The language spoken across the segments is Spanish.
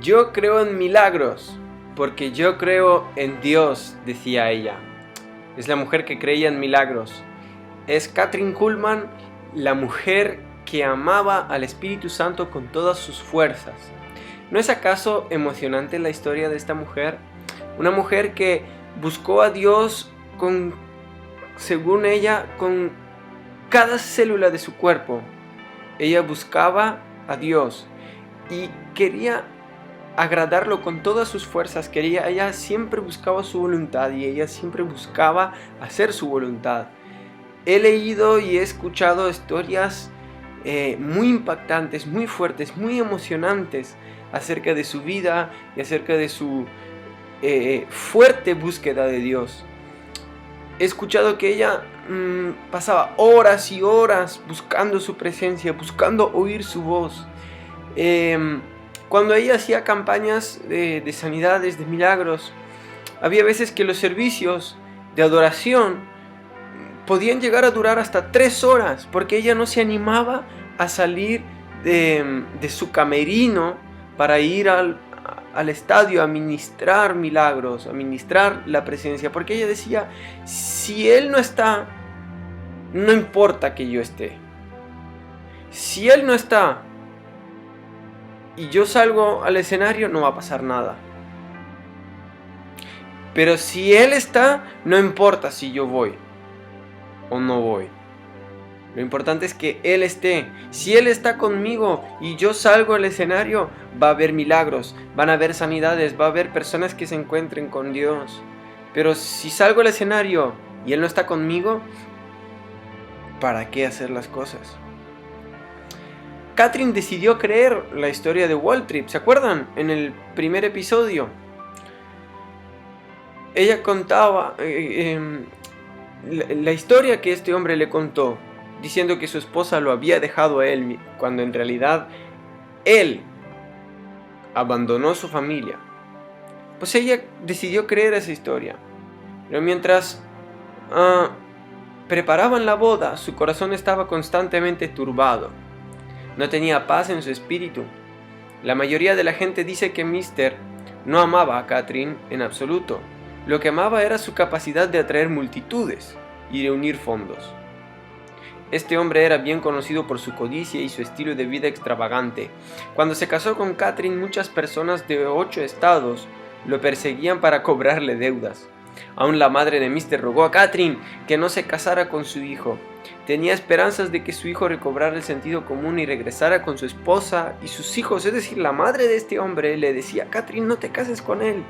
Yo creo en milagros, porque yo creo en Dios, decía ella. Es la mujer que creía en milagros. Es Kathryn Kuhlman, la mujer que amaba al Espíritu Santo con todas sus fuerzas. ¿No es acaso emocionante la historia de esta mujer? Una mujer que buscó a Dios según ella, con cada célula de su cuerpo. Ella buscaba a Dios y quería agradarlo con todas sus fuerzas. Ella siempre buscaba su voluntad y ella siempre buscaba hacer su voluntad. He leído y he escuchado historias muy impactantes, muy fuertes, muy emocionantes acerca de su vida y acerca de su fuerte búsqueda de Dios. He escuchado que ella pasaba horas y horas buscando su presencia, buscando oír su voz. Cuando ella hacía campañas de sanidades, de milagros, había veces que los servicios de adoración podían llegar a durar hasta 3 horas, porque ella no se animaba a salir de su camerino para ir al estadio a ministrar milagros, a ministrar la presencia, porque ella decía, si Él no está, no importa que yo esté. Si Él no está y yo salgo al escenario, no va a pasar nada. Pero si Él está, no importa si yo voy o no voy. Lo importante es que Él esté. Si Él está conmigo y yo salgo al escenario, va a haber milagros, van a haber sanidades, va a haber personas que se encuentren con Dios. Pero si salgo al escenario y Él no está conmigo, ¿para qué hacer las cosas? Kathryn decidió creer la historia de Waltrip, ¿se acuerdan? En el primer episodio. Ella contaba la historia que este hombre le contó, diciendo que su esposa lo había dejado a él, cuando en realidad él abandonó su familia. Pues ella decidió creer esa historia. Pero mientras preparaban la boda, su corazón estaba constantemente turbado. No tenía paz en su espíritu. La mayoría de la gente dice que Mr. no amaba a Kathryn en absoluto. Lo que amaba era su capacidad de atraer multitudes y reunir fondos. Este hombre era bien conocido por su codicia y su estilo de vida extravagante. Cuando se casó con Kathryn, muchas personas de 8 estados lo perseguían para cobrarle deudas. Aún la madre de Mr. rogó a Kathryn que no se casara con su hijo. Tenía esperanzas de que su hijo recobrara el sentido común y regresara con su esposa y sus hijos. Es decir, la madre de este hombre le decía: Kathryn, no te cases con él.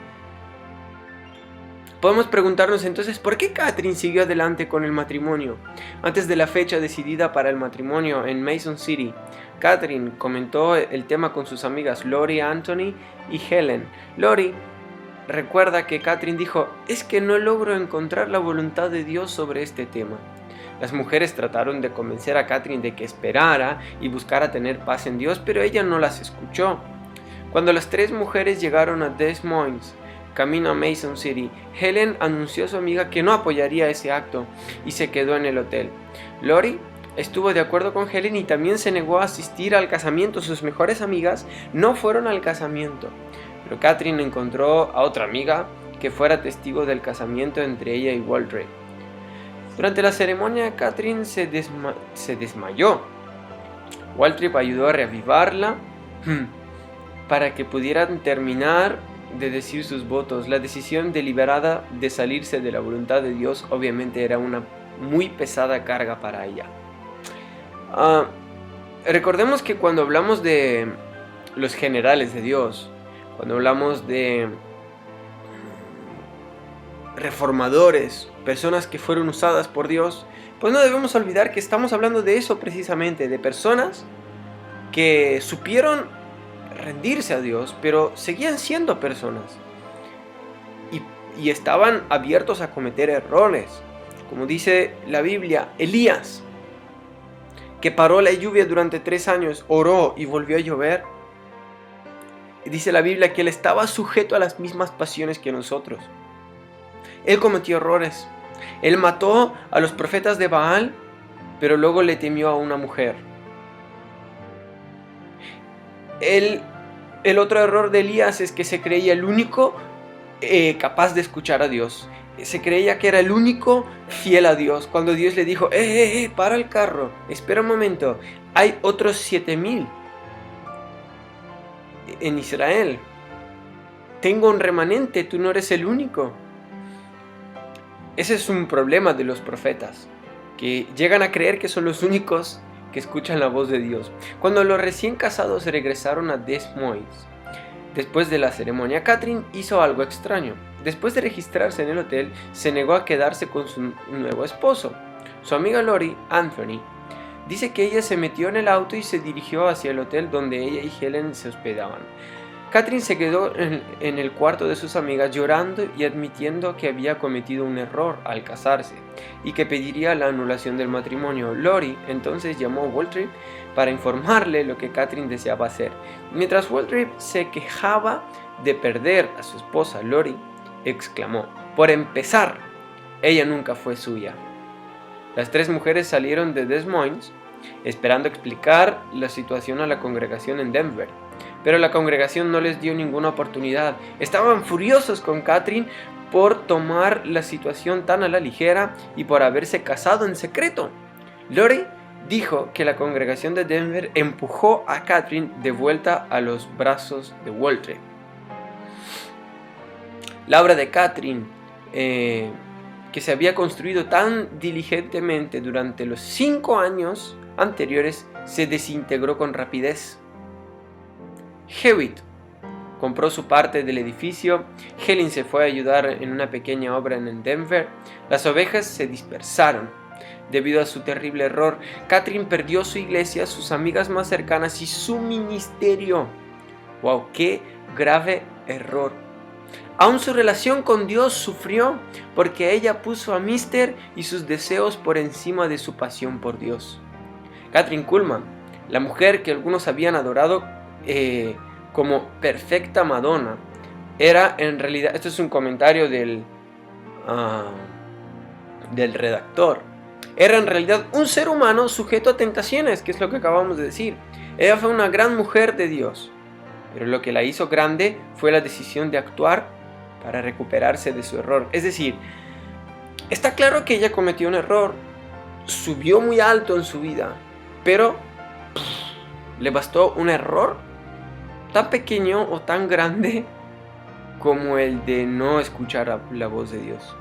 Podemos preguntarnos entonces, ¿por qué Kathryn siguió adelante con el matrimonio? Antes de la fecha decidida para el matrimonio en Mason City, Kathryn comentó el tema con sus amigas Lori, Anthony y Helen. Lori recuerda que Kathryn dijo: es que no logro encontrar la voluntad de Dios sobre este tema. Las mujeres trataron de convencer a Kathryn de que esperara y buscara tener paz en Dios, pero ella no las escuchó. Cuando las 3 mujeres llegaron a Des Moines, camino a Mason City, Helen anunció a su amiga que no apoyaría ese acto y se quedó en el hotel. Lori estuvo de acuerdo con Helen y también se negó a asistir al casamiento. Sus mejores amigas no fueron al casamiento, pero Kathryn encontró a otra amiga que fuera testigo del casamiento entre ella y Waltrip. Durante la ceremonia, Kathryn se desmayó. Waltrip ayudó a reavivarla para que pudieran terminar de decir sus votos. La decisión deliberada de salirse de la voluntad de Dios obviamente era una muy pesada carga para ella. Recordemos que cuando hablamos de los generales de Dios, cuando hablamos de reformadores, personas que fueron usadas por Dios, pues no debemos olvidar que estamos hablando de eso precisamente, de personas que supieron rendirse a Dios, pero seguían siendo personas y estaban abiertos a cometer errores. Como dice la Biblia, Elías, que paró la lluvia durante 3 años, oró y volvió a llover. Y dice la Biblia que él estaba sujeto a las mismas pasiones que nosotros. Él cometió errores. Él mató a los profetas de Baal, pero luego le temió a una mujer. Él El otro error de Elías es que se creía el único capaz de escuchar a Dios. Se creía que era el único fiel a Dios. Cuando Dios le dijo, para el carro, espera un momento, hay otros 7000 en Israel. Tengo un remanente, tú no eres el único. Ese es un problema de los profetas, que llegan a creer que son los únicos que escuchan la voz de Dios. Cuando los recién casados regresaron a Des Moines, después de la ceremonia, Catherine hizo algo extraño. Después de registrarse en el hotel, se negó a quedarse con su nuevo esposo. Su amiga Lori Anthony dice que ella se metió en el auto y se dirigió hacia el hotel donde ella y Helen se hospedaban. Catherine se quedó en el cuarto de sus amigas llorando y admitiendo que había cometido un error al casarse y que pediría la anulación del matrimonio. Lori entonces llamó a Waltrip para informarle lo que Catherine deseaba hacer. Mientras Waltrip se quejaba de perder a su esposa, Lori exclamó, por empezar, ella nunca fue suya. Las tres mujeres salieron de Des Moines esperando explicar la situación a la congregación en Denver, pero la congregación no les dio ninguna oportunidad. Estaban furiosos con Catherine por tomar la situación tan a la ligera y por haberse casado en secreto. Lori dijo que la congregación de Denver empujó a Catherine de vuelta a los brazos de Waltrip. La obra de Catherine, que se había construido tan diligentemente durante los 5 años anteriores, se desintegró con rapidez. Hewitt compró su parte del edificio. Helen se fue a ayudar en una pequeña obra en Denver. Las ovejas se dispersaron. Debido a su terrible error, Catherine perdió su iglesia, sus amigas más cercanas y su ministerio. ¡Wow! ¡Qué grave error! Aún su relación con Dios sufrió porque ella puso a Mister y sus deseos por encima de su pasión por Dios. Kathryn Kuhlman, la mujer que algunos habían adorado como perfecta Madonna, era en realidad, esto es un comentario del redactor, era en realidad un ser humano sujeto a tentaciones, que es lo que acabamos de decir. Ella fue una gran mujer de Dios, pero lo que la hizo grande fue la decisión de actuar para recuperarse de su error. Es decir, está claro que ella cometió un error, subió muy alto en su vida, pero le bastó un error tan pequeño o tan grande como el de no escuchar la voz de Dios.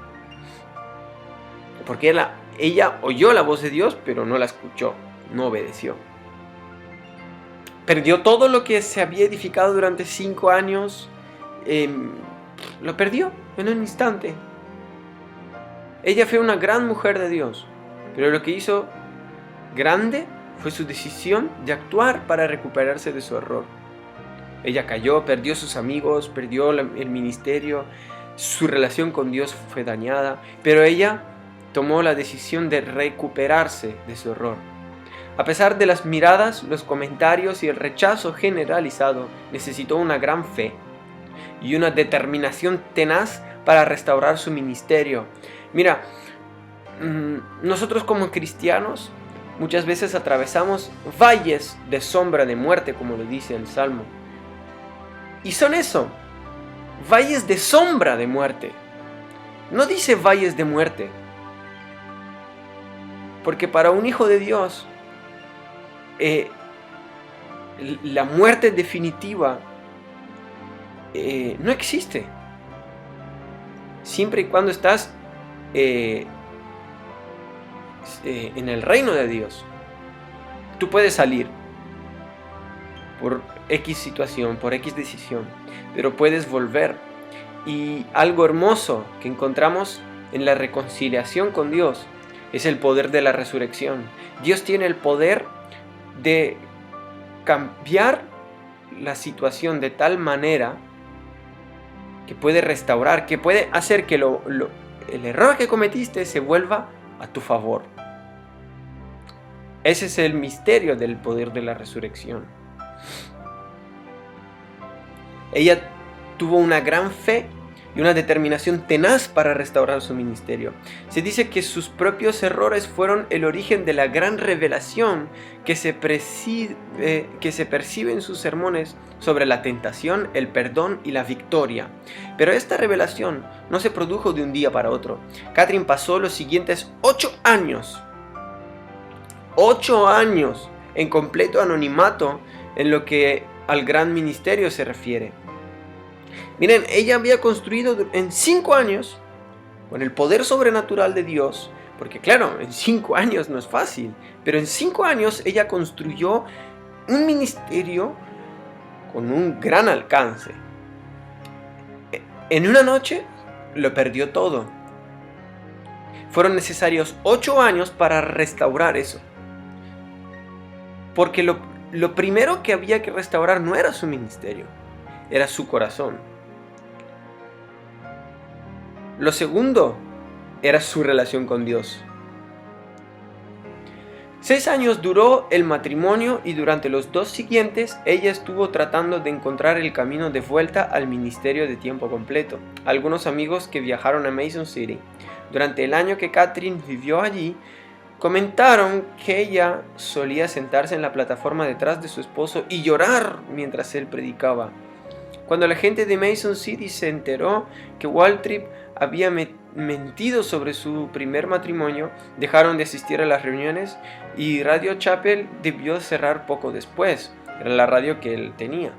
Porque ella oyó la voz de Dios, pero no la escuchó, no obedeció. Perdió todo lo que se había edificado durante 5 años, lo perdió en un instante. Ella fue una gran mujer de Dios, pero lo que hizo grande fue su decisión de actuar para recuperarse de su error. Ella cayó, perdió sus amigos, perdió el ministerio, su relación con Dios fue dañada, pero ella tomó la decisión de recuperarse de su error. A pesar de las miradas, los comentarios y el rechazo generalizado, necesitó una gran fe y una determinación tenaz para restaurar su ministerio. Mira, nosotros como cristianos muchas veces atravesamos valles de sombra de muerte, como lo dice el Salmo. Y son eso, valles de sombra de muerte. No dice valles de muerte. Porque para un hijo de Dios, la muerte definitiva no existe. Siempre y cuando estás en el reino de Dios, tú puedes salir por X situación, por X decisión, pero puedes volver. Y algo hermoso que encontramos en la reconciliación con Dios es el poder de la resurrección. Dios tiene el poder de cambiar la situación de tal manera que puede restaurar, que puede hacer que el error que cometiste se vuelva a tu favor. Ese es el misterio del poder de la resurrección. Ella tuvo una gran fe y una determinación tenaz para restaurar su ministerio. Se dice que sus propios errores fueron el origen de la gran revelación que se percibe en sus sermones sobre la tentación, el perdón y la victoria. Pero esta revelación no se produjo de un día para otro. Catherine pasó los siguientes 8 años en completo anonimato en lo que al gran ministerio se refiere. Miren, ella había construido en 5 años, con el poder sobrenatural de Dios, porque claro, en 5 años no es fácil, pero en 5 años ella construyó un ministerio con un gran alcance. En una noche lo perdió todo. Fueron necesarios 8 años para restaurar eso. Porque lo primero que había que restaurar no era su ministerio, era su corazón. Lo segundo era su relación con Dios. 6 años duró el matrimonio y durante los 2 siguientes ella estuvo tratando de encontrar el camino de vuelta al ministerio de tiempo completo. Algunos amigos que viajaron a Mason City durante el año que Catherine vivió allí comentaron que ella solía sentarse en la plataforma detrás de su esposo y llorar mientras él predicaba. Cuando la gente de Mason City se enteró que Waltrip había mentido sobre su primer matrimonio, dejaron de asistir a las reuniones y Radio Chapel debió cerrar poco después. Era la radio que él tenía.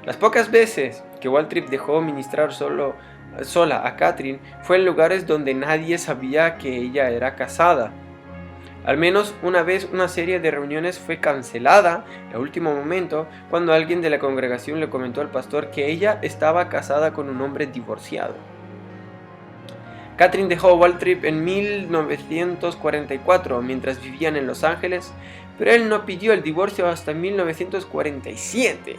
Las pocas veces que Waltrip dejó ministrar sola a Catherine fue en lugares donde nadie sabía que ella era casada. Al menos una vez una serie de reuniones fue cancelada a último momento cuando alguien de la congregación le comentó al pastor que ella estaba casada con un hombre divorciado. Catherine dejó Waltrip en 1944 mientras vivían en Los Ángeles, pero él no pidió el divorcio hasta 1947.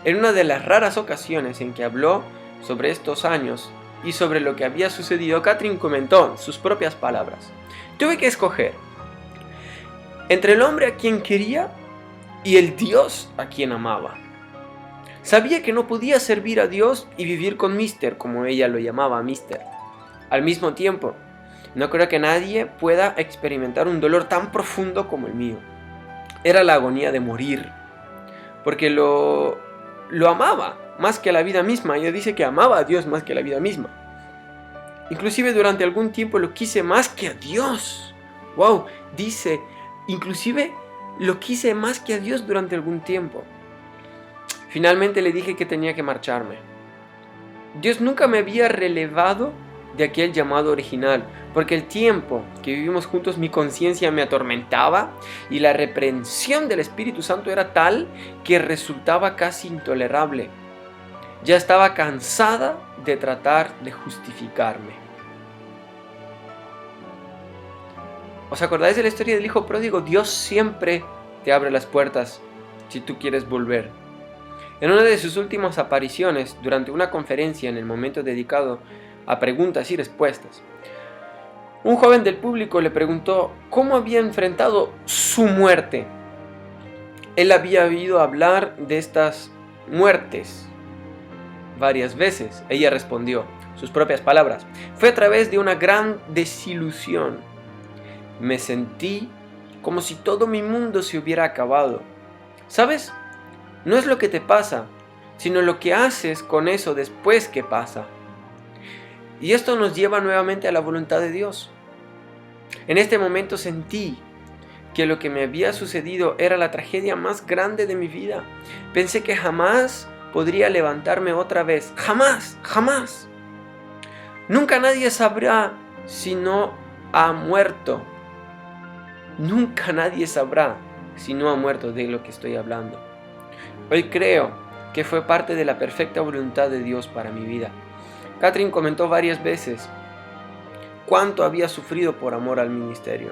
En una de las raras ocasiones en que habló sobre estos años y sobre lo que había sucedido, Catherine comentó en sus propias palabras: tuve que escoger entre el hombre a quien quería y el Dios a quien amaba. Sabía que no podía servir a Dios y vivir con Mister, como ella lo llamaba, Mister. Al mismo tiempo, no creo que nadie pueda experimentar un dolor tan profundo como el mío. Era la agonía de morir, porque lo amaba más que a la vida misma. Ella dice que amaba a Dios más que a la vida misma. Inclusive durante algún tiempo lo quise más que a Dios. Wow, dice, inclusive lo quise más que a Dios durante algún tiempo. Finalmente le dije que tenía que marcharme. Dios nunca me había relevado de aquel llamado original, porque el tiempo que vivimos juntos mi conciencia me atormentaba y la reprensión del Espíritu Santo era tal que resultaba casi intolerable. Ya estaba cansada de tratar de justificarme. ¿Os acordáis de la historia del hijo pródigo? Dios siempre te abre las puertas si tú quieres volver. En una de sus últimas apariciones, durante una conferencia en el momento dedicado a preguntas y respuestas, un joven del público le preguntó cómo había enfrentado su muerte. Él había oído hablar de estas muertes varias veces. Ella respondió, sus propias palabras: fue a través de una gran desilusión. Me sentí como si todo mi mundo se hubiera acabado. ¿Sabes? No es lo que te pasa, sino lo que haces con eso después que pasa. Y esto nos lleva nuevamente a la voluntad de Dios. En este momento sentí que lo que me había sucedido era la tragedia más grande de mi vida. Pensé que jamás podría levantarme otra vez. Jamás, jamás. Nunca nadie sabrá si no ha muerto. Nunca nadie sabrá si no ha muerto de lo que estoy hablando. Hoy creo que fue parte de la perfecta voluntad de Dios para mi vida. Catherine comentó varias veces cuánto había sufrido por amor al ministerio.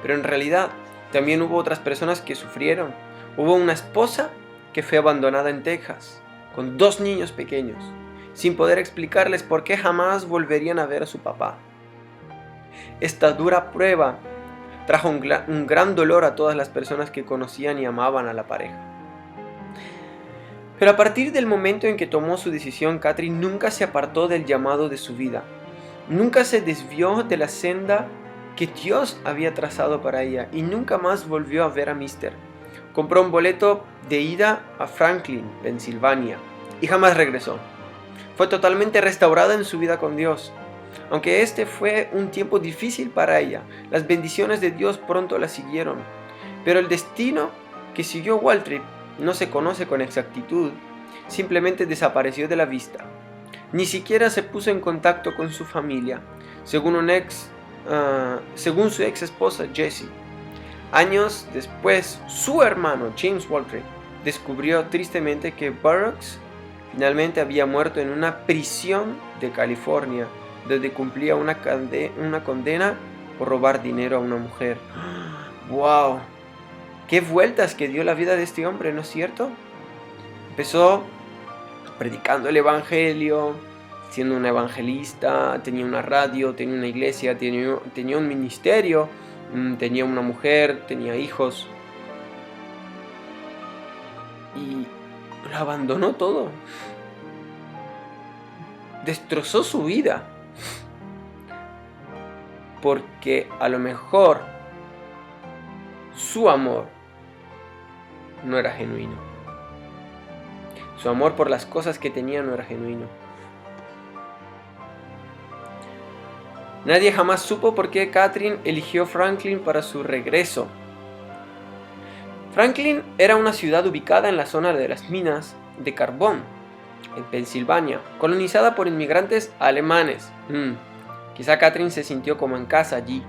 Pero en realidad también hubo otras personas que sufrieron. Hubo una esposa que fue abandonada en Texas, con 2 niños pequeños, sin poder explicarles por qué jamás volverían a ver a su papá. Esta dura prueba trajo un gran dolor a todas las personas que conocían y amaban a la pareja. Pero a partir del momento en que tomó su decisión, Catherine nunca se apartó del llamado de su vida. Nunca se desvió de la senda que Dios había trazado para ella y nunca más volvió a ver a Mister. Compró un boleto de ida a Franklin, Pensilvania, y jamás regresó. Fue totalmente restaurada en su vida con Dios. Aunque este fue un tiempo difícil para ella, las bendiciones de Dios pronto la siguieron. Pero el destino que siguió Waltrip no se conoce con exactitud, simplemente desapareció de la vista. Ni siquiera se puso en contacto con su familia, según su ex esposa Jessie. Años después, su hermano James Waltrip descubrió tristemente que Burroughs finalmente había muerto en una prisión de California, donde cumplía una condena por robar dinero a una mujer. ¡Wow! ¡Qué vueltas que dio la vida de este hombre!, ¿no es cierto? Empezó predicando el evangelio, siendo un evangelista, tenía una radio, tenía una iglesia, tenía un ministerio, tenía una mujer, tenía hijos. Y lo abandonó todo. Destrozó su vida. Porque a lo mejor su amor no era genuino. Su amor por las cosas que tenía no era genuino. Nadie jamás supo por qué Catherine eligió Franklin para su regreso. Franklin era una ciudad ubicada en la zona de las minas de carbón, en Pensilvania, colonizada por inmigrantes alemanes. Quizá Catherine se sintió como en casa allí.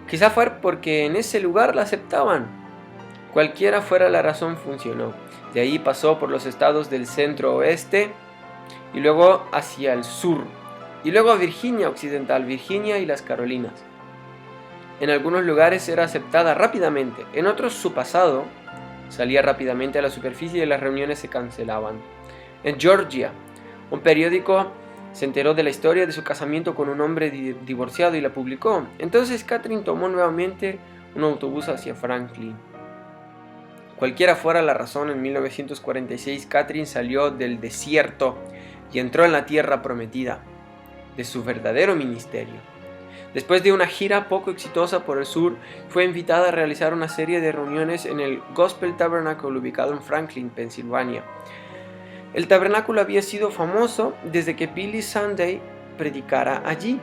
Quizá fue porque en ese lugar la aceptaban. Cualquiera fuera la razón, funcionó. De ahí pasó por los estados del centro-oeste y luego hacia el sur. Y luego a Virginia Occidental, Virginia y las Carolinas. En algunos lugares era aceptada rápidamente, en otros su pasado salía rápidamente a la superficie y las reuniones se cancelaban. En Georgia, un periódico se enteró de la historia de su casamiento con un hombre divorciado y la publicó. Entonces Catherine tomó nuevamente un autobús hacia Franklin. Cualquiera fuera la razón, en 1946 Catherine salió del desierto y entró en la tierra prometida de su verdadero ministerio. Después de una gira poco exitosa por el sur, fue invitada a realizar una serie de reuniones en el Gospel Tabernacle ubicado en Franklin, Pensilvania. El tabernáculo había sido famoso desde que Billy Sunday predicara allí,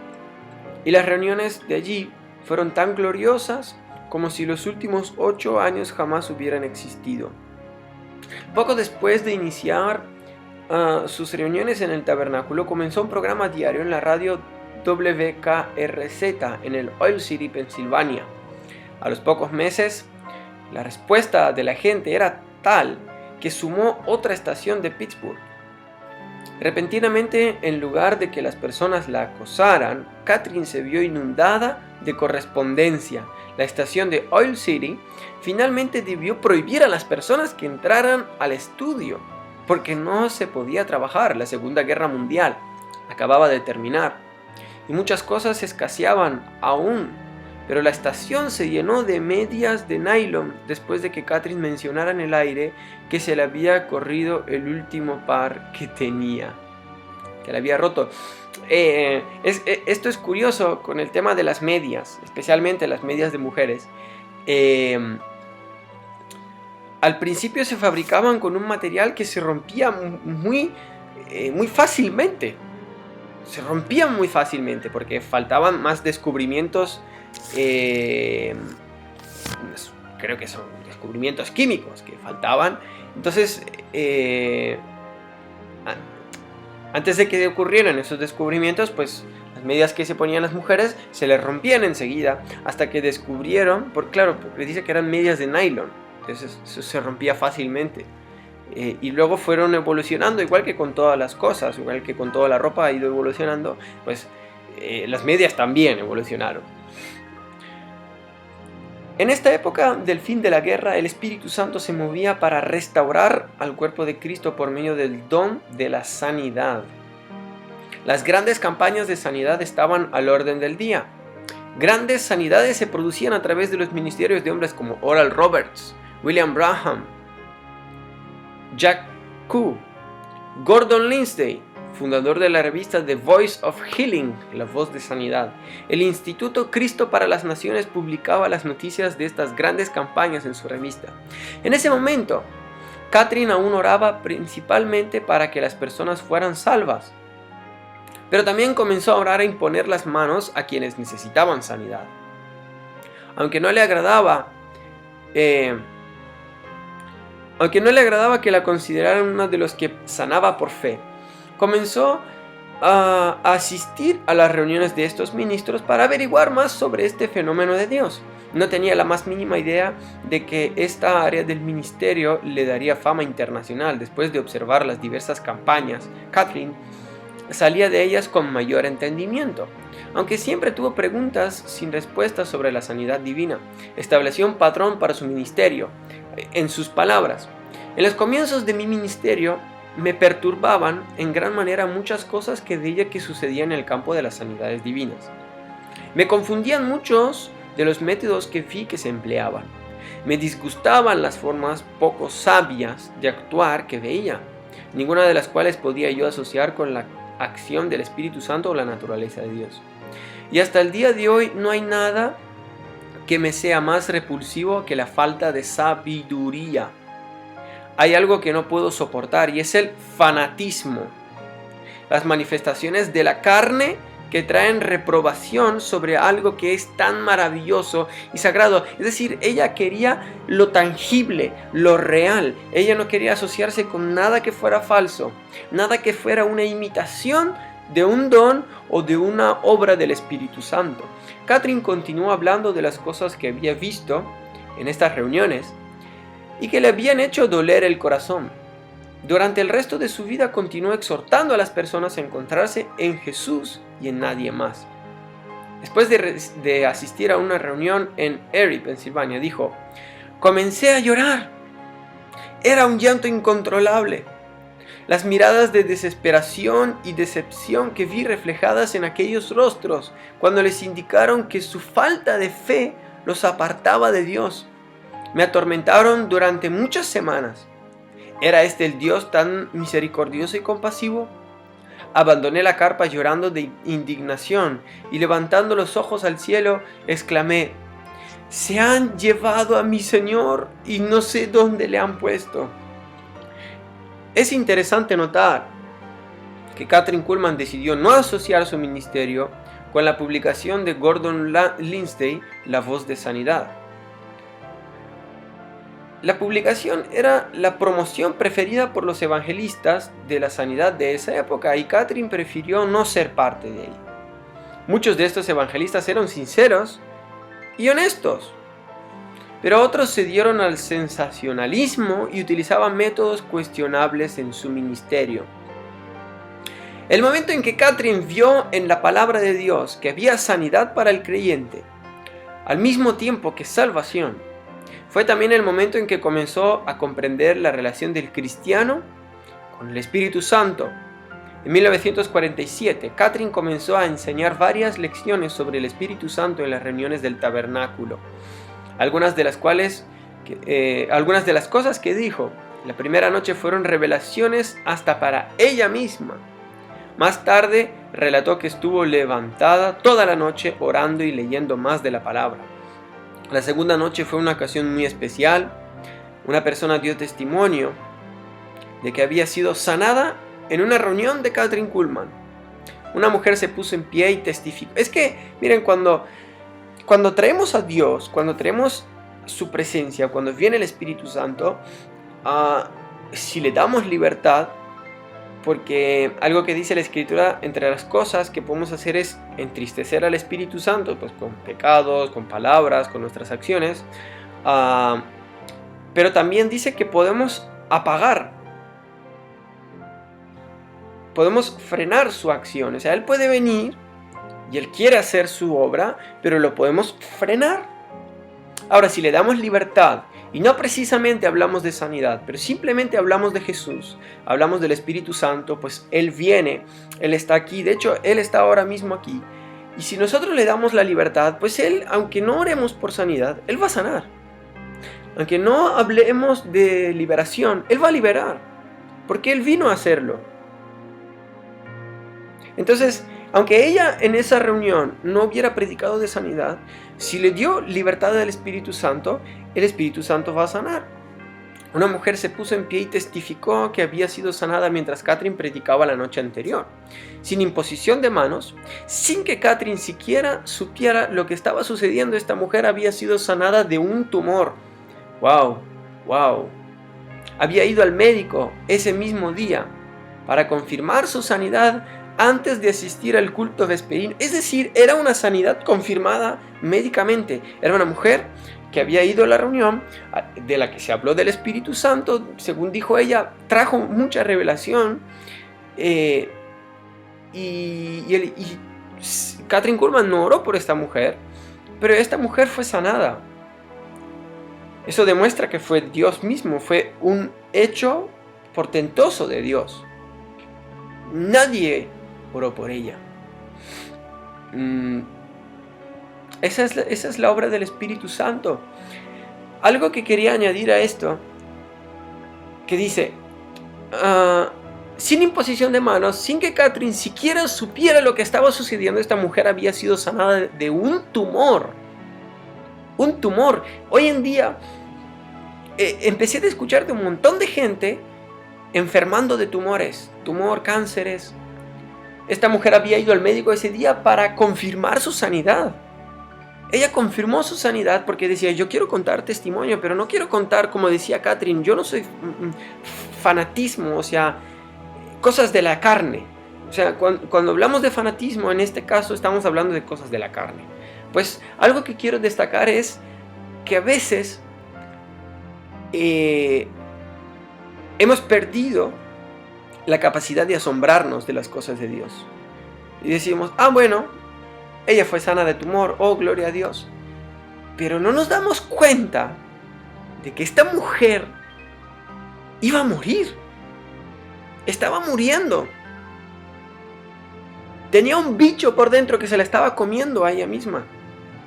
y las reuniones de allí fueron tan gloriosas como si los últimos 8 años jamás hubieran existido. Poco después de iniciar sus reuniones en el tabernáculo, comenzó un programa diario en la radio WKRZ en el Oil City, Pensilvania. A los pocos meses, la respuesta de la gente era tal que sumó otra estación de Pittsburgh. Repentinamente, en lugar de que las personas la acosaran, Catherine se vio inundada de correspondencia. La estación de Oil City finalmente debió prohibir a las personas que entraran al estudio, porque no se podía trabajar. La Segunda Guerra Mundial acababa de terminar y muchas cosas escaseaban aún, pero la estación se llenó de medias de nylon después de que Catherine mencionara en el aire que se le había corrido el último par que tenía, que le había roto. Esto es curioso con el tema de las medias, especialmente las medias de mujeres. Al principio se fabricaban con un material que se rompía muy fácilmente. Se rompían muy fácilmente porque faltaban más descubrimientos. Creo que son descubrimientos químicos que faltaban. Entonces, antes de que ocurrieran esos descubrimientos, pues las medias que se ponían las mujeres se les rompían enseguida, hasta que descubrieron, claro, porque dice que eran medias de nylon, entonces eso se rompía fácilmente. Y luego fueron evolucionando, igual que con todas las cosas, igual que con toda la ropa ha ido evolucionando, pues las medias también evolucionaron. En esta época del fin de la guerra, el Espíritu Santo se movía para restaurar al cuerpo de Cristo por medio del don de la sanidad. Las grandes campañas de sanidad estaban al orden del día. Grandes sanidades se producían a través de los ministerios de hombres como Oral Roberts, William Branham, Jack Q. Gordon Lindsay, fundador de la revista The Voice of Healing, la voz de sanidad. El Instituto Cristo para las Naciones publicaba las noticias de estas grandes campañas en su revista. En ese momento, Catherine aún oraba principalmente para que las personas fueran salvas, pero también comenzó a orar e imponer las manos a quienes necesitaban sanidad. Aunque no le agradaba que la consideraran uno de los que sanaba por fe, comenzó a asistir a las reuniones de estos ministros para averiguar más sobre este fenómeno de Dios. No tenía la más mínima idea de que esta área del ministerio le daría fama internacional. Después de observar las diversas campañas, Catherine salía de ellas con mayor entendimiento. Aunque siempre tuvo preguntas sin respuestas sobre la sanidad divina, estableció un patrón para su ministerio. En sus palabras: en los comienzos de mi ministerio me perturbaban en gran manera muchas cosas que veía que sucedían en el campo de las sanidades divinas. Me confundían muchos de los métodos que vi que se empleaban. Me disgustaban las formas poco sabias de actuar que veía, ninguna de las cuales podía yo asociar con la acción del Espíritu Santo o la naturaleza de Dios. Y hasta el día de hoy no hay nada que me sea más repulsivo que la falta de sabiduría. Hay algo que no puedo soportar y es el fanatismo, las manifestaciones de la carne que traen reprobación sobre algo que es tan maravilloso y sagrado. Es decir, ella quería lo tangible, lo real. Ella no quería asociarse con nada que fuera falso, nada que fuera una imitación de un don o de una obra del Espíritu Santo. Catherine continuó hablando de las cosas que había visto en estas reuniones y que le habían hecho doler el corazón. Durante el resto de su vida continuó exhortando a las personas a encontrarse en Jesús y en nadie más. Después de asistir a una reunión en Erie, Pensilvania, dijo: comencé a llorar. Era un llanto incontrolable. Las miradas de desesperación y decepción que vi reflejadas en aquellos rostros cuando les indicaron que su falta de fe los apartaba de Dios, me atormentaron durante muchas semanas. ¿Era este el Dios tan misericordioso y compasivo? Abandoné la carpa llorando de indignación y levantando los ojos al cielo, exclamé: se han llevado a mi Señor y no sé dónde le han puesto. Es interesante notar que Kathryn Kuhlman decidió no asociar su ministerio con la publicación de Gordon Lindsay, La Voz de Sanidad. La publicación era la promoción preferida por los evangelistas de la sanidad de esa época y Kathryn prefirió no ser parte de ella. Muchos de estos evangelistas eran sinceros y honestos, pero otros se dieron al sensacionalismo y utilizaban métodos cuestionables en su ministerio. El momento en que Kathryn vio en la palabra de Dios que había sanidad para el creyente, al mismo tiempo que salvación, fue también el momento en que comenzó a comprender la relación del cristiano con el Espíritu Santo. En 1947, Kathryn comenzó a enseñar varias lecciones sobre el Espíritu Santo en las reuniones del tabernáculo. Algunas de las cosas que dijo la primera noche fueron revelaciones hasta para ella misma. Más tarde relató que estuvo levantada toda la noche orando y leyendo más de la palabra. La segunda noche fue una ocasión muy especial. Una persona dio testimonio de que había sido sanada en una reunión de Kathryn Kuhlman. Una mujer se puso en pie y testificó. Es que, miren, cuando traemos a Dios, cuando traemos su presencia, cuando viene el Espíritu Santo, si le damos libertad, porque algo que dice la Escritura, entre las cosas que podemos hacer es entristecer al Espíritu Santo, pues con pecados, con palabras, con nuestras acciones, pero también dice que podemos apagar, podemos frenar su acción. O sea, Él puede venir y Él quiere hacer su obra, pero lo podemos frenar. Ahora, si le damos libertad, y no precisamente hablamos de sanidad, pero simplemente hablamos de Jesús, hablamos del Espíritu Santo, pues Él viene, Él está aquí, de hecho Él está ahora mismo aquí. Y si nosotros le damos la libertad, pues Él, aunque no oremos por sanidad, Él va a sanar. Aunque no hablemos de liberación, Él va a liberar. porque Él vino a hacerlo. Entonces, aunque ella en esa reunión no hubiera predicado de sanidad, si le dio libertad del Espíritu Santo, el Espíritu Santo va a sanar. Una mujer se puso en pie y testificó que había sido sanada mientras Catherine predicaba la noche anterior, sin imposición de manos, sin que Catherine siquiera supiera lo que estaba sucediendo. Esta mujer había sido sanada de un tumor. ¡Wow! ¡Wow! Había ido al médico ese mismo día para confirmar su sanidad antes de asistir al culto vesperino. Es decir, era una sanidad confirmada médicamente. Era una mujer que había ido a la reunión de la que se habló del Espíritu Santo, según dijo ella, trajo mucha revelación, y Kathryn Kuhlman no oró por esta mujer, pero esta mujer fue sanada. Eso demuestra que fue Dios mismo, fue un hecho portentoso de Dios. Nadie oró por ella. Esa es la obra del Espíritu Santo. Algo que quería añadir a esto, que dice, sin imposición de manos, sin que Catherine siquiera supiera lo que estaba sucediendo, esta mujer había sido sanada de un tumor. Un tumor. Hoy en día empecé a escuchar de un montón de gente enfermando de tumores, cánceres. Esta mujer había ido al médico ese día para confirmar su sanidad. Ella confirmó su sanidad porque decía, yo quiero contar testimonio, pero no quiero contar, como decía Catherine, yo no soy fanatismo, o sea, cosas de la carne. O sea, cuando hablamos de fanatismo, en este caso estamos hablando de cosas de la carne. Pues algo que quiero destacar es que a veces hemos perdido la capacidad de asombrarnos de las cosas de Dios. Y decimos, bueno, ella fue sana de tumor, oh, gloria a Dios. Pero no nos damos cuenta de que esta mujer iba a morir. Estaba muriendo. Tenía un bicho por dentro que se la estaba comiendo a ella misma.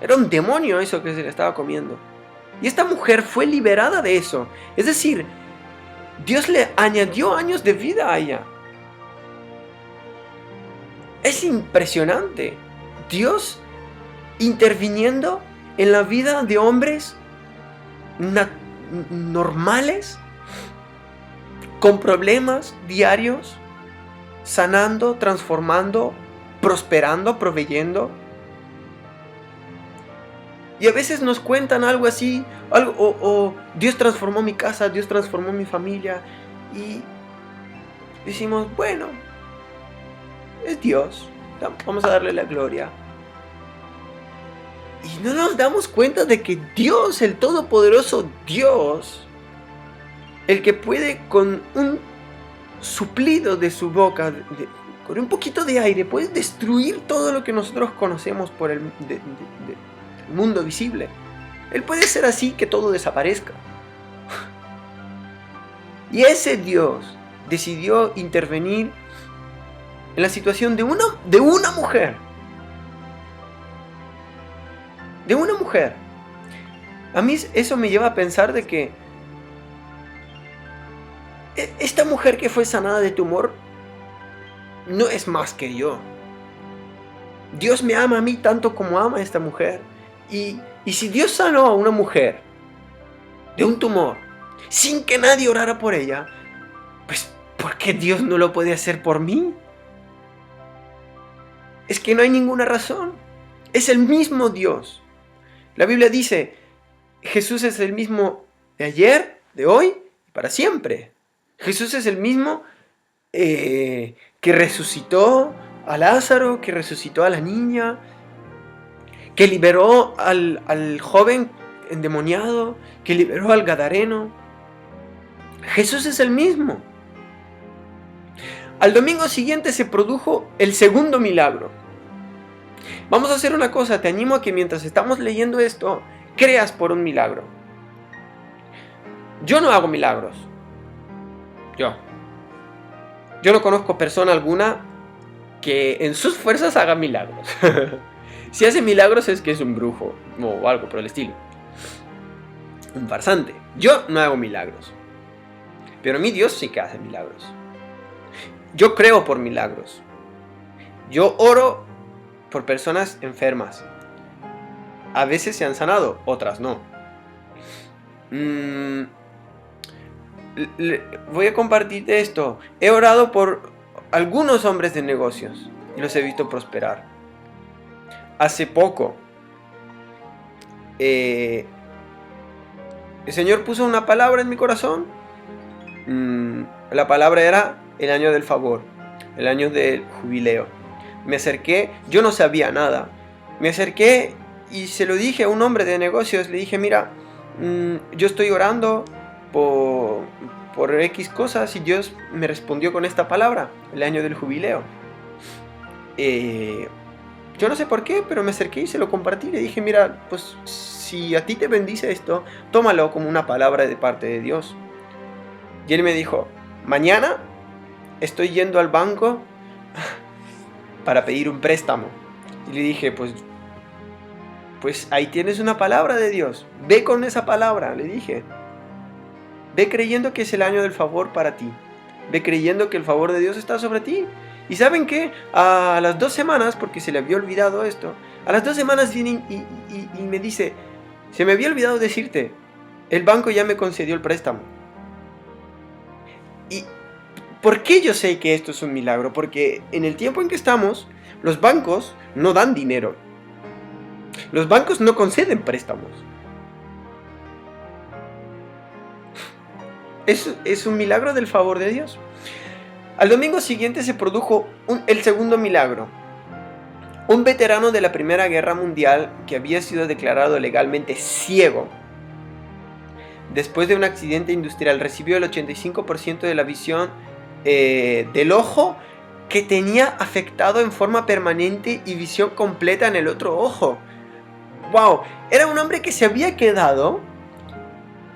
Era un demonio eso que se la estaba comiendo. Y esta mujer fue liberada de eso. Es decir, Dios le añadió años de vida a ella. Es impresionante. Dios interviniendo en la vida de hombres normales, con problemas diarios, sanando, transformando, prosperando, proveyendo. Y a veces nos cuentan algo así, o Dios transformó mi casa, Dios transformó mi familia, y decimos, bueno, es Dios, vamos a darle la gloria. Y no nos damos cuenta de que Dios, el todopoderoso Dios, el que puede con un suplido de su boca, con un poquito de aire, puede destruir todo lo que nosotros conocemos por el mundo visible. Él puede ser así, que todo desaparezca. Y ese Dios decidió intervenir en la situación de una mujer. De una mujer. A mí eso me lleva a pensar de que esta mujer que fue sanada de tumor no es más que yo. Dios me ama a mí tanto como ama a esta mujer. Y si Dios sanó a una mujer de un tumor sin que nadie orara por ella, pues ¿por qué Dios no lo puede hacer por mí? Es que no hay ninguna razón. Es el mismo Dios. La Biblia dice, Jesús es el mismo de ayer, de hoy y para siempre. Jesús es el mismo que resucitó a Lázaro, que resucitó a la niña, que liberó al joven endemoniado, que liberó al gadareno. Jesús es el mismo. Al domingo siguiente se produjo el segundo milagro. Vamos a hacer una cosa, te animo a que mientras estamos leyendo esto, creas por un milagro. Yo no hago milagros. Yo no conozco persona alguna que en sus fuerzas haga milagros. Si hace milagros es que es un brujo o algo por el estilo. Un farsante. Yo no hago milagros. Pero mi Dios sí que hace milagros. Yo creo por milagros. Yo oro por personas enfermas. A veces se han sanado, otras no. Voy a compartirte esto. He orado por algunos hombres de negocios y los he visto prosperar. Hace poco, el Señor puso una palabra en mi corazón. La palabra era el año del favor, el año del jubileo. Me acerqué, yo no sabía nada. Me acerqué y se lo dije a un hombre de negocios. Le dije, mira, yo estoy orando por X cosas y Dios me respondió con esta palabra, el año del jubileo. Yo no sé por qué, pero me acerqué y se lo compartí. Le dije, mira, pues si a ti te bendice esto, tómalo como una palabra de parte de Dios. Y él me dijo, mañana estoy yendo al banco para pedir un préstamo. Y le dije, pues ahí tienes una palabra de Dios. Ve con esa palabra, le dije. Ve creyendo que es el año del favor para ti. Ve creyendo que el favor de Dios está sobre ti. ¿Y saben qué? A las 2 semanas, porque se le había olvidado esto, a las 2 semanas viene y me dice, se me había olvidado decirte, el banco ya me concedió el préstamo. ¿Y por qué yo sé que esto es un milagro? Porque en el tiempo en que estamos, los bancos no dan dinero. Los bancos no conceden préstamos. Es un milagro del favor de Dios. Al domingo siguiente se produjo el segundo milagro. Un veterano de la Primera Guerra Mundial que había sido declarado legalmente ciego después de un accidente industrial recibió el 85% de la visión del ojo que tenía afectado en forma permanente y visión completa en el otro ojo. ¡Wow! Era un hombre que se había quedado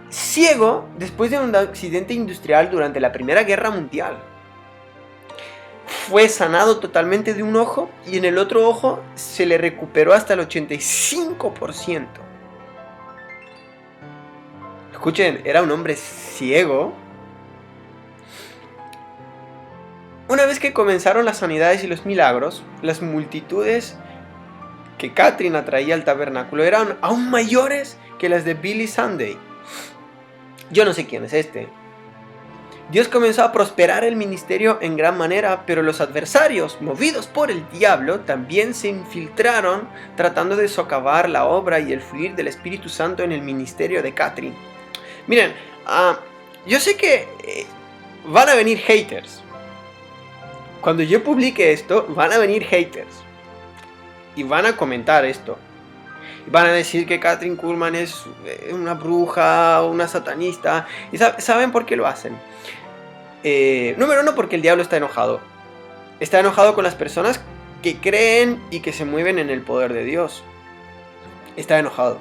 ciego después de un accidente industrial durante la Primera Guerra Mundial. Fue sanado totalmente de un ojo y en el otro ojo se le recuperó hasta el 85%. Escuchen, era un hombre ciego. Una vez que comenzaron las sanidades y los milagros, las multitudes que Catherine atraía al tabernáculo eran aún mayores que las de Billy Sunday. Yo no sé quién es este. Dios comenzó a prosperar el ministerio en gran manera, pero los adversarios, movidos por el diablo, también se infiltraron tratando de socavar la obra y el fluir del Espíritu Santo en el ministerio de Catherine. Miren, yo sé que van a venir haters. Cuando yo publique esto, van a venir haters. Y van a comentar esto. Y van a decir que Kathryn Kuhlman es una bruja, una satanista. ¿Y saben por qué lo hacen? Número uno, porque el diablo está enojado. Está enojado con las personas que creen y que se mueven en el poder de Dios. Está enojado.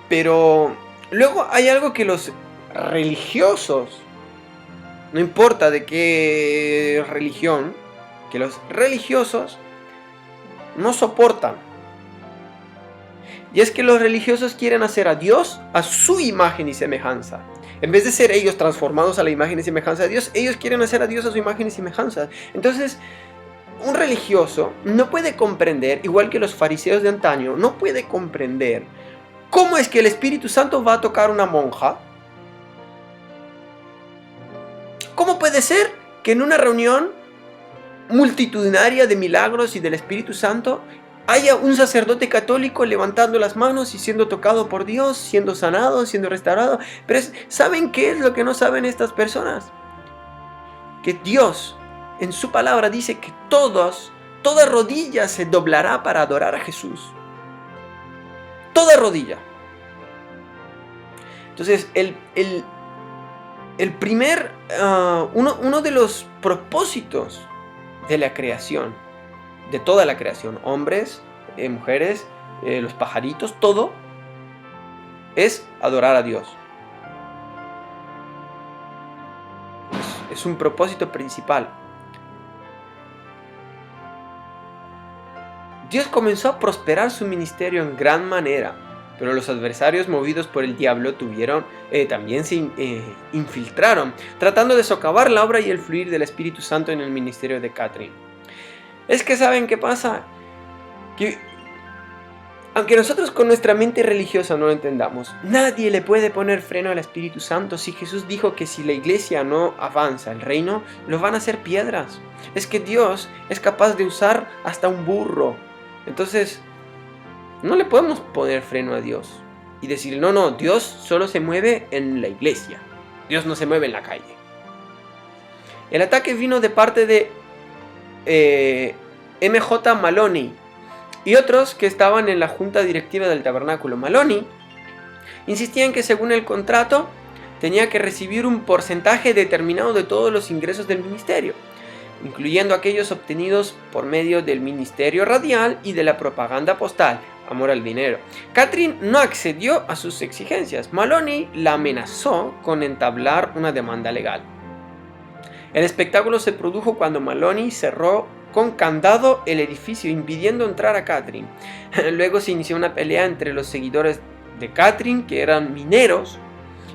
Pero luego hay algo que los religiosos, no importa de qué religión, que los religiosos no soportan. Y es que los religiosos quieren hacer a Dios a su imagen y semejanza. En vez de ser ellos transformados a la imagen y semejanza de Dios, ellos quieren hacer a Dios a su imagen y semejanza. Entonces, un religioso no puede comprender, igual que los fariseos de antaño, no puede comprender cómo es que el Espíritu Santo va a tocar a una monja. ¿Cómo puede ser que en una reunión multitudinaria de milagros y del Espíritu Santo haya un sacerdote católico levantando las manos y siendo tocado por Dios, siendo sanado, siendo restaurado? Pero ¿saben qué es lo que no saben estas personas? Que Dios en su palabra dice que toda rodilla se doblará para adorar a Jesús. Toda rodilla. Entonces uno de los propósitos de la creación, de toda la creación, hombres, mujeres, los pajaritos, todo, es adorar a Dios. Es un propósito principal. Dios comenzó a prosperar su ministerio en gran manera. Pero los adversarios movidos por el diablo también se infiltraron, tratando de socavar la obra y el fluir del Espíritu Santo en el ministerio de Catherine. Es que ¿saben qué pasa? Que aunque nosotros con nuestra mente religiosa no lo entendamos, nadie le puede poner freno al Espíritu Santo si Jesús dijo que si la iglesia no avanza el reino, lo van a hacer piedras. Es que Dios es capaz de usar hasta un burro. Entonces, no le podemos poner freno a Dios y decir, no, Dios solo se mueve en la iglesia. Dios no se mueve en la calle. El ataque vino de parte de M.J. Maloney y otros que estaban en la junta directiva del tabernáculo. Maloney insistía en que según el contrato tenía que recibir un porcentaje determinado de todos los ingresos del ministerio, incluyendo aquellos obtenidos por medio del ministerio radial y de la propaganda postal. Amor al dinero. Catherine no accedió a sus exigencias. Maloney la amenazó con entablar una demanda legal. El espectáculo se produjo cuando Maloney cerró con candado el edificio, impidiendo entrar a Catherine. Luego se inició una pelea entre los seguidores de Catherine, que eran mineros,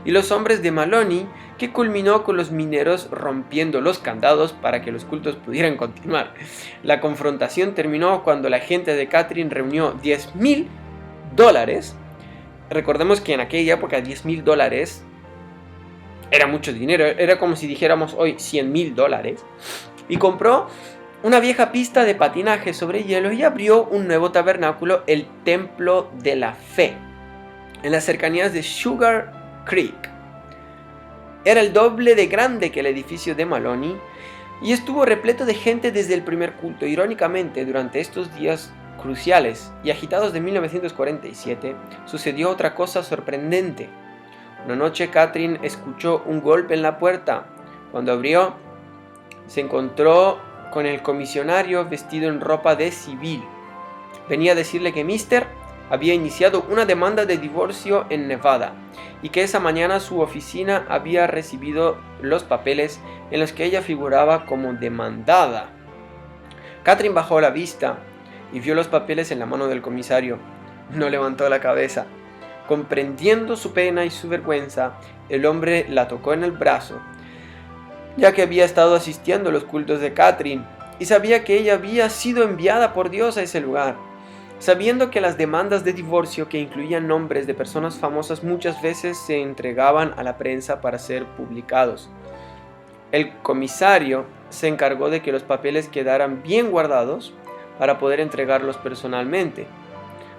y los hombres de Maloney, que culminó con los mineros rompiendo los candados para que los cultos pudieran continuar. La confrontación terminó cuando la gente de Catherine reunió $10,000. Recordemos que en aquella época $10,000 era mucho dinero, era como si dijéramos hoy $100,000, y compró una vieja pista de patinaje sobre hielo y abrió un nuevo tabernáculo, el Templo de la Fe, en las cercanías de Sugar Creek. Era el doble de grande que el edificio de Maloney y estuvo repleto de gente desde el primer culto. Irónicamente, durante estos días cruciales y agitados de 1947, sucedió otra cosa sorprendente. Una noche Catherine escuchó un golpe en la puerta. Cuando abrió, se encontró con el comisionario vestido en ropa de civil. Venía a decirle que Mr. había iniciado una demanda de divorcio en Nevada y que esa mañana su oficina había recibido los papeles en los que ella figuraba como demandada. Catherine bajó la vista y vio los papeles en la mano del comisario. No levantó la cabeza. Comprendiendo su pena y su vergüenza, el hombre la tocó en el brazo, ya que había estado asistiendo a los cultos de Catherine y sabía que ella había sido enviada por Dios a ese lugar. Sabiendo que las demandas de divorcio que incluían nombres de personas famosas muchas veces se entregaban a la prensa para ser publicados, el comisario se encargó de que los papeles quedaran bien guardados para poder entregarlos personalmente.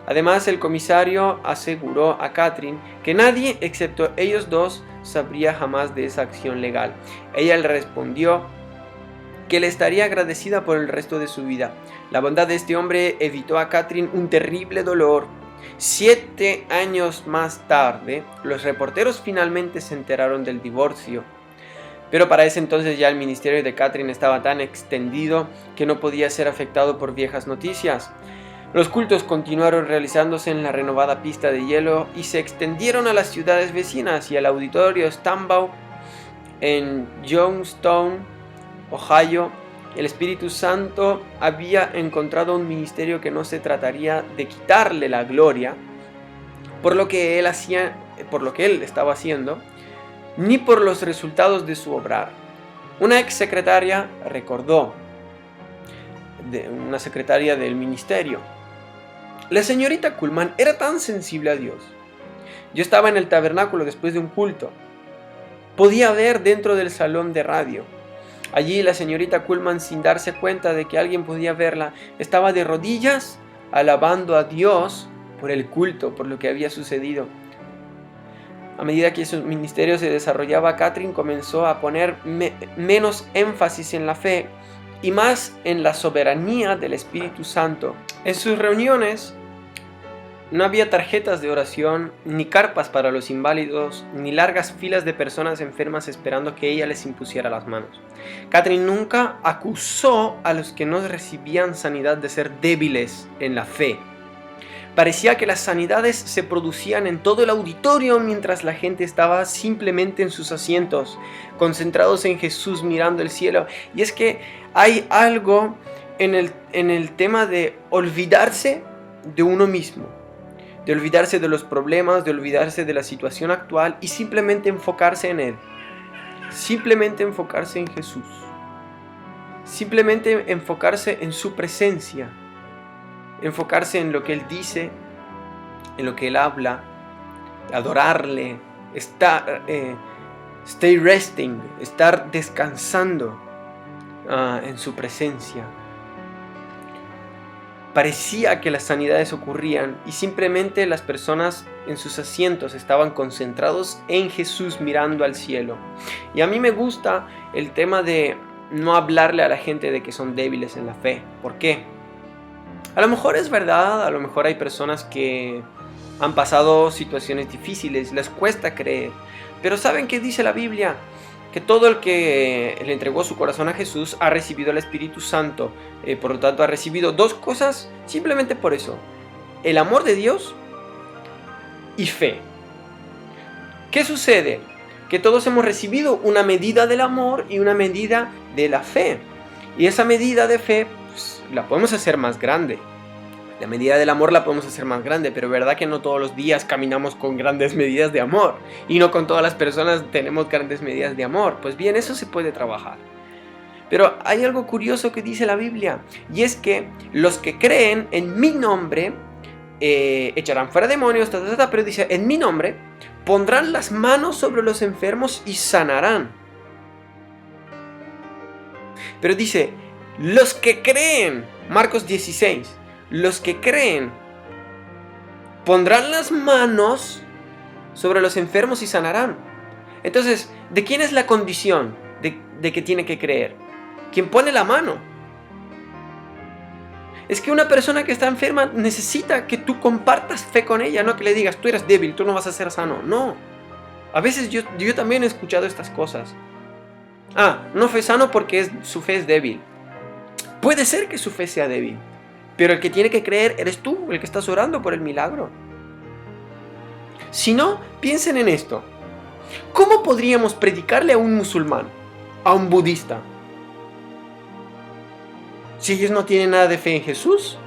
Además, el comisario aseguró a Catherine que nadie excepto ellos dos sabría jamás de esa acción legal. Ella le respondió que le estaría agradecida por el resto de su vida. La bondad de este hombre evitó a Catherine un terrible dolor. 7 años más tarde, los reporteros finalmente se enteraron del divorcio. Pero para ese entonces ya el ministerio de Catherine estaba tan extendido que no podía ser afectado por viejas noticias. Los cultos continuaron realizándose en la renovada pista de hielo y se extendieron a las ciudades vecinas y al auditorio Stambaugh en Youngstown, Ohio. El Espíritu Santo había encontrado un ministerio que no se trataría de quitarle la gloria por lo que él estaba haciendo, ni por los resultados de su obrar. Una ex secretaria recordó, una secretaria del ministerio: la señorita Kuhlman era tan sensible a Dios. Yo estaba en el tabernáculo después de un culto. Podía ver dentro del salón de radio. Allí la señorita Kuhlman, sin darse cuenta de que alguien podía verla, estaba de rodillas alabando a Dios por el culto, por lo que había sucedido. A medida que su ministerio se desarrollaba, Catherine comenzó a poner menos énfasis en la fe y más en la soberanía del Espíritu Santo. En sus reuniones no había tarjetas de oración, ni carpas para los inválidos, ni largas filas de personas enfermas esperando que ella les impusiera las manos. Catherine nunca acusó a los que no recibían sanidad de ser débiles en la fe. Parecía que las sanidades se producían en todo el auditorio mientras la gente estaba simplemente en sus asientos, concentrados en Jesús mirando el cielo. Y es que hay algo en el tema de olvidarse de uno mismo. de olvidarse de los problemas, de olvidarse de la situación actual y simplemente enfocarse en Él. Simplemente enfocarse en Jesús. Simplemente enfocarse en su presencia. Enfocarse en lo que Él dice, en lo que Él habla, adorarle, stay resting, estar descansando en su presencia. Parecía que las sanidades ocurrían y simplemente las personas en sus asientos estaban concentrados en Jesús mirando al cielo. Y a mí me gusta el tema de no hablarle a la gente de que son débiles en la fe. ¿Por qué? A lo mejor es verdad, a lo mejor hay personas que han pasado situaciones difíciles, les cuesta creer. Pero ¿saben qué dice la Biblia? Que todo el que le entregó su corazón a Jesús ha recibido el Espíritu Santo. Por lo tanto, ha recibido dos cosas simplemente por eso. El amor de Dios y fe. ¿Qué sucede? Que todos hemos recibido una medida del amor y una medida de la fe. Y esa medida de fe pues, la podemos hacer más grande. La medida del amor la podemos hacer más grande, pero verdad que no todos los días caminamos con grandes medidas de amor. Y no con todas las personas tenemos grandes medidas de amor. Pues bien, eso se puede trabajar. Pero hay algo curioso que dice la Biblia. Y es que los que creen en mi nombre echarán fuera demonios, pero dice, en mi nombre pondrán las manos sobre los enfermos y sanarán. Pero dice, los que creen, Marcos 16, los que creen pondrán las manos sobre los enfermos y sanarán. Entonces, ¿de quién es la condición de que tiene que creer? ¿Quién pone la mano? Es que una persona que está enferma necesita que tú compartas fe con ella, no que le digas, tú eres débil, tú no vas a ser sano. No. A veces yo también he escuchado estas cosas. No fue sano porque su fe es débil. Puede ser que su fe sea débil, pero el que tiene que creer eres tú, el que estás orando por el milagro. Si no, piensen en esto. ¿Cómo podríamos predicarle a un musulmán, a un budista, si ellos no tienen nada de fe en Jesús?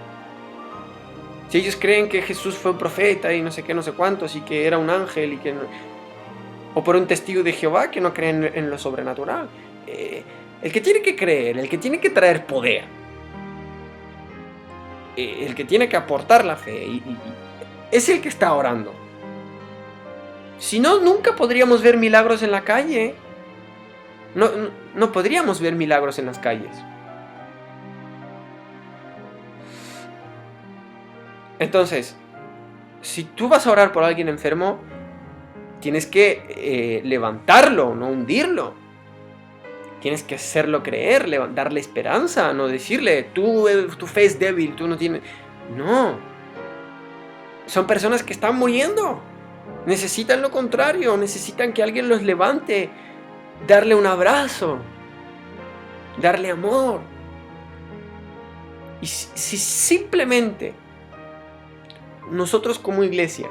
Si ellos creen que Jesús fue un profeta y no sé qué, no sé cuántos, y que era un ángel, y que no, o por un testigo de Jehová que no creen en lo sobrenatural. El que tiene que creer, el que tiene que traer poder, el que tiene que aportar la fe, es el que está orando. Si no, nunca podríamos ver milagros en la calle. No podríamos ver milagros en las calles. Entonces, si tú vas a orar por alguien enfermo, tienes que levantarlo, no hundirlo. Tienes que hacerlo creer, darle esperanza, no decirle, tu fe es débil, tú no tienes... No. Son personas que están muriendo. Necesitan lo contrario, necesitan que alguien los levante, darle un abrazo, darle amor. Y si simplemente nosotros como iglesia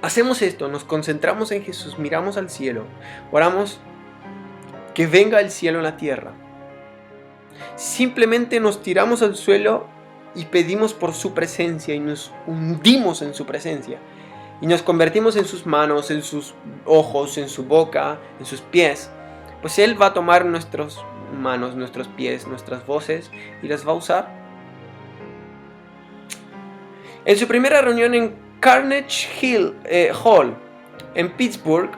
hacemos esto, nos concentramos en Jesús, miramos al cielo, oramos que venga el cielo en la tierra, simplemente nos tiramos al suelo y pedimos por su presencia y nos hundimos en su presencia y nos convertimos en sus manos, en sus ojos, en su boca, en sus pies, pues Él va a tomar nuestras manos, nuestros pies, nuestras voces y las va a usar. En su primera reunión en Carnegie Hall, en Pittsburgh,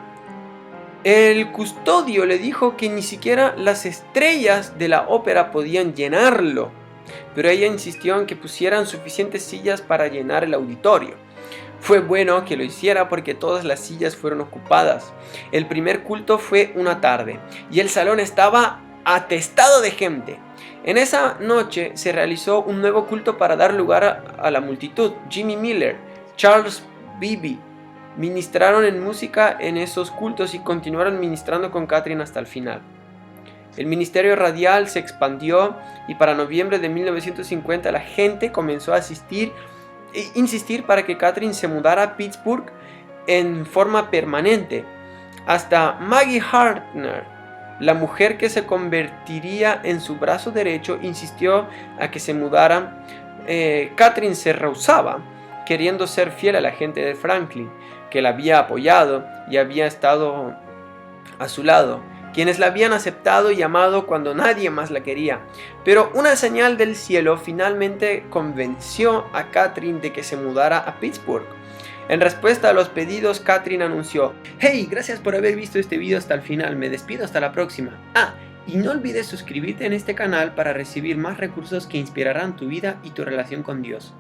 el custodio le dijo que ni siquiera las estrellas de la ópera podían llenarlo, pero ella insistió en que pusieran suficientes sillas para llenar el auditorio. Fue bueno que lo hiciera porque todas las sillas fueron ocupadas. El primer culto fue una tarde y el salón estaba atestado de gente. En esa noche se realizó un nuevo culto para dar lugar a la multitud. Jimmy Miller, Charles Beebe ministraron en música en esos cultos y continuaron ministrando con Catherine hasta el final. El ministerio radial se expandió y para noviembre de 1950 la gente comenzó a insistir para que Catherine se mudara a Pittsburgh en forma permanente. Hasta Maggie Hartner, la mujer que se convertiría en su brazo derecho, insistió a que se mudara. Catherine se rehusaba. queriendo ser fiel a la gente de Franklin, que la había apoyado y había estado a su lado, quienes la habían aceptado y amado cuando nadie más la quería. Pero una señal del cielo finalmente convenció a Katherine de que se mudara a Pittsburgh. En respuesta a los pedidos, Katherine anunció: "Hey, gracias por haber visto este video hasta el final, me despido hasta la próxima. Y no olvides suscribirte en este canal para recibir más recursos que inspirarán tu vida y tu relación con Dios".